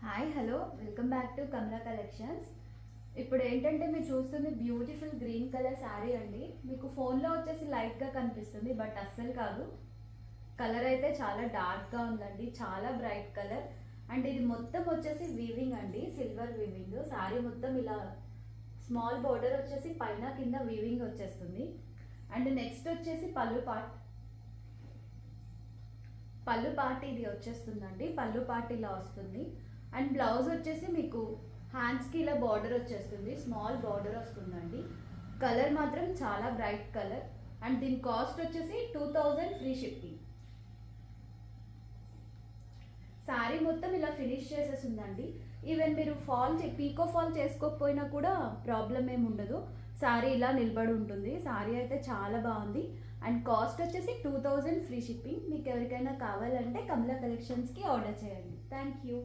Hi hello welcome back to Kamala collections. ఇప్పుడు ఏంటంటే మీరు చూస్తుంది బ్యూటిఫుల్ గ్రీన్ కలర్ శారీ అండి. మీకు ఫోన్లో వచ్చేసి లైట్గా కనిపిస్తుంది, బట్ అస్సలు కాదు. కలర్ అయితే చాలా డార్క్గా ఉందండి, చాలా బ్రైట్ కలర్. అండ్ ఇది మొత్తం వచ్చేసి వీవింగ్ అండి, సిల్వర్ వీవింగ్. శారీ మొత్తం ఇలా స్మాల్ బోర్డర్ వచ్చేసి పైన కింద వీవింగ్ వచ్చేస్తుంది. అండ్ నెక్స్ట్ వచ్చేసి పళ్ళు పార్ట్ ఇది వచ్చేస్తుందండి. పళ్ళు పార్ట్ ఇలా వస్తుంది. అండ్ బ్లౌజ్ వచ్చేసి మీకు హ్యాండ్స్కి ఇలా బార్డర్ వచ్చేస్తుంది, స్మాల్ బార్డర్ వస్తుందండి. కలర్ మాత్రం చాలా బ్రైట్ కలర్. అండ్ దీని కాస్ట్ వచ్చేసి 2000 ఫ్రీ షిప్పింగ్. శారీ మొత్తం ఇలా ఫినిష్ చేసేసిందండి. ఈవెన్ మీరు పీకో ఫాల్ చేసుకోకపోయినా కూడా ప్రాబ్లం ఏమి ఉండదు. శారీ ఇలా నిలబడి ఉంటుంది. శారీ అయితే చాలా బాగుంది. అండ్ కాస్ట్ వచ్చేసి 2000 ఫ్రీ షిప్పింగ్. మీకు ఎవరికైనా కావాలంటే కమలా కలెక్షన్స్కి ఆర్డర్ చేయండి. Thank you.